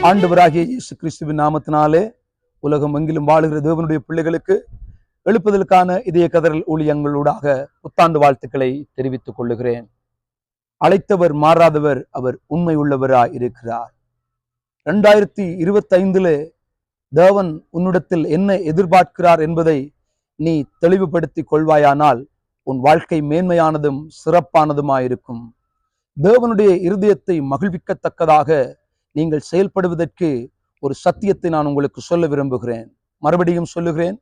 ஆண்டவராகிய இயேசு கிறிஸ்துவின் நாமத்தினாலே உலகம் எங்கிலும் வாழுகிற தேவனுடைய பிள்ளைகளுக்கு எழுப்புதலுக்கான இதய கதறல் ஊழியங்களூடாக புத்தாண்டு வாழ்த்துக்களை தெரிவித்துக் கொள்ளுகிறேன். அழைத்தவர் மாறாதவர், அவர் உண்மை உள்ளவராய் இருக்கிறார். 2025 தேவன் உன்னிடத்தில் என்ன எதிர்பார்க்கிறார் என்பதை நீ தெளிவுபடுத்திக் கொள்வாயானால் உன் வாழ்க்கை மேன்மையானதும் சிறப்பானதுமாயிருக்கும். தேவனுடைய இருதயத்தை மகிழ்விக்கத்தக்கதாக நீங்கள் செயல்படுவதற்கு ஒரு சத்தியத்தை நான் உங்களுக்கு சொல்ல விரும்புகிறேன். மறுபடியும் சொல்லுகிறேன்,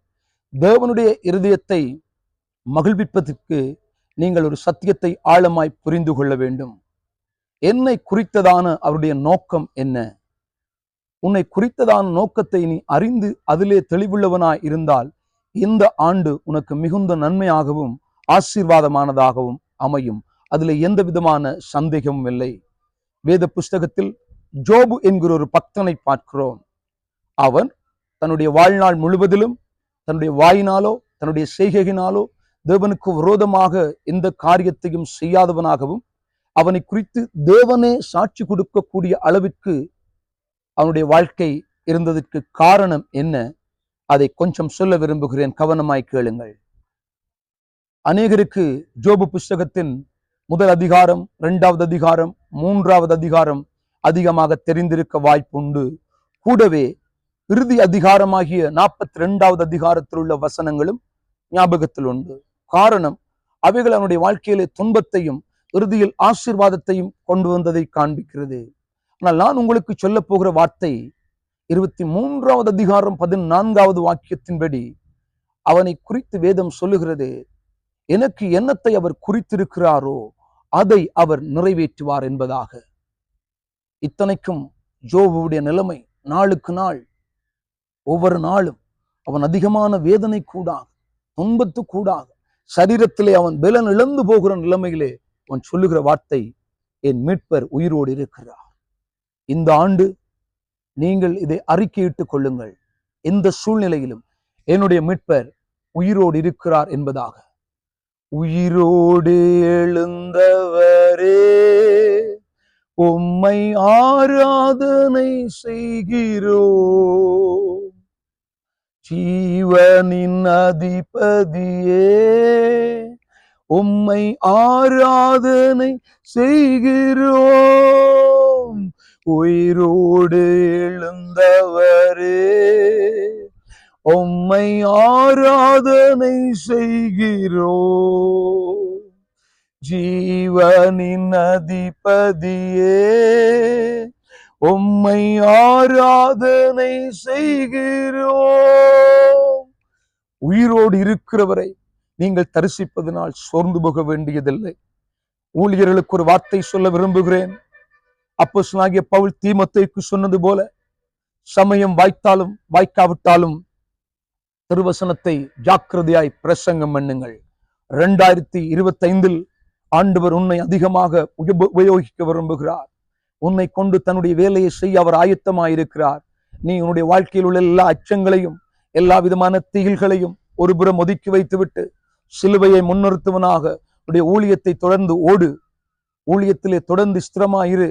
தேவனுடைய இருதயத்தை மகிழ்விப்பதற்கு நீங்கள் ஒரு சத்தியத்தை ஆழமாய் புரிந்து கொள்ள வேண்டும். என்னை குறித்ததான அவருடைய நோக்கம் என்ன? உன்னை குறித்ததான நோக்கத்தை நீ அறிந்து அதிலே தெளிவுள்ளவனாய் இருந்தால் இந்த ஆண்டு உனக்கு மிகுந்த நன்மையாகவும் ஆசீர்வாதமானதாகவும் அமையும். அதில் எந்த விதமான சந்தேகமும் இல்லை. வேத புஸ்தகத்தில் ஜோபு என்கிற ஒரு பக்தனை பார்க்கிறோம். அவன் தன்னுடைய வாழ்நாள் முழுவதிலும் தன்னுடைய வாயினாலோ தன்னுடைய செய்கையினாலோ தேவனுக்கு விரோதமாக எந்த காரியத்தையும் செய்யாதவனாகவும் அவனை குறித்து தேவனே சாட்சி கொடுக்கக்கூடிய அளவிற்கு அவனுடைய வாழ்க்கை இருந்ததற்கு காரணம் என்ன? அதை கொஞ்சம் சொல்ல விரும்புகிறேன், கவனமாய் கேளுங்கள். அநேகருக்கு ஜோபு புஸ்தகத்தின் முதல் அதிகாரம், 2வது அதிகாரம், 3வது அதிகாரம் அதிகமாக தெரிந்திருக்க வாய்ப்புண்டு. கூடவே இறுதி அதிகாரமாகிய 42வது அதிகாரத்தில் உள்ள வசனங்களும் ஞாபகத்தில் உண்டு. காரணம், அவைகள் அவனுடைய வாழ்க்கையிலே துன்பத்தையும் இறுதியில் ஆசீர்வாதத்தையும் கொண்டு வந்ததை காண்பிக்கிறது. ஆனால் நான் உங்களுக்கு சொல்ல போகிற வார்த்தை 23வது அதிகாரம் 14வது வாக்கியத்தின்படி அவனை குறித்து வேதம் சொல்லுகிறது, எனக்கு என்னத்தை அவர் குறித்திருக்கிறாரோ அதை அவர் நிறைவேற்றுவார் என்பதாக. இத்தனைக்கும் ஜோபுடைய நிலைமை நாளுக்கு நாள், ஒவ்வொரு நாளும் அவன் அதிகமான வேதனை கூடாக, துன்பத்து கூடாக, சரீரத்திலே அவன் பலன் இழந்து போகிற நிலைமையிலே அவன் சொல்லுகிற வார்த்தை, என் மீட்பர் உயிரோடு இருக்கிறார். இந்த ஆண்டு நீங்கள் இதை அறிக்கையிட்டுக் கொள்ளுங்கள், எந்த சூழ்நிலையிலும் என்னுடைய மீட்பர் உயிரோடு இருக்கிறார் என்பதாக. உயிரோடு எழுந்தவரே உம்மை ஆராதனை செய்கிறோம், ஜீவனின் அதிபதியே உம்மை ஆராதனை செய்கிறோம். உயிரோடு எழுந்தவரே உம்மை ஆராதனை செய்கிறோம், ஜீவனின் அதிபதியே உம்மை ஆராதனை செய்கிறோம். உயிரோடு இருக்கிறவரை நீங்கள் தரிசிப்பதனால் சோர்ந்து போக வேண்டியதில்லை. ஊழியர்களுக்கு ஒரு வார்த்தை சொல்ல விரும்புகிறேன். அப்போஸ்தலனாகிய பவுல் தீமோத்தேயுக்கு சொன்னது போல, சமயம் வாய்த்தாலும் வாய்க்காவிட்டாலும் திருவசனத்தை ஜாக்கிரதையாய் பிரசங்கம் பண்ணுங்கள். 2025 ஆண்டவர் உன்னை அதிகமாக உபயோகிக்க விரும்புகிறார். உன்னை கொண்டு தன்னுடைய வேலையை செய்ய அவர் ஆயத்தமாயிருக்கிறார். நீ உன்னுடைய வாழ்க்கையில் உள்ள எல்லா அச்சங்களையும் எல்லா விதமான திகில்களையும் ஒருபுறம் ஒதுக்கி வைத்துவிட்டு சிலுவையை முன்னிறுத்துவனாக உன்னுடைய ஊழியத்தை தொடர்ந்து ஓடு. ஊழியத்திலே தொடர்ந்து ஸ்திரமாயிரு.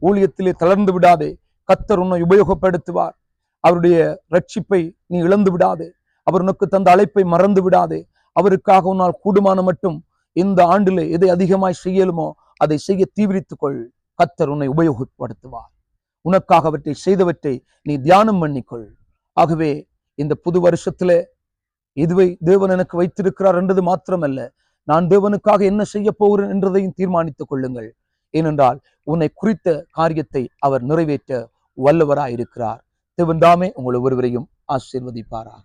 ஊழியத்திலே தளர்ந்து விடாதே. கர்த்தர் உன்னை உபயோகப்படுத்துவார். அவருடைய ரட்சிப்பை நீ இழந்து விடாதே. அவர் உனக்கு தந்த அழைப்பை மறந்து விடாதே. அவருக்காக உன்னால் கூடுமான மட்டும் இந்த ஆண்டிலே எதை அதிகமாய் செய்யலுமோ அதை செய்ய தீவிரித்துக்கொள். கர்த்தர் உன்னை உபயோகப்படுத்துவார். உனக்காக அவற்றை செய்தவற்றை நீ தியானம் பண்ணிக்கொள். ஆகவே இந்த புது வருஷத்திலே இதுவை தேவன் எனக்கு வைத்திருக்கிறார் என்றது மாத்திரமல்ல, நான் தேவனுக்காக என்ன செய்ய போகிறேன் என்றதையும் தீர்மானித்துக் கொள்ளுங்கள். ஏனென்றால் உன்னை குறித்த காரியத்தை அவர் நிறைவேற்ற வல்லவராயிருக்கிறார். தேவன் தாமே உங்கள் ஒவ்வொருவரையும் ஆசீர்வதிப்பாராக.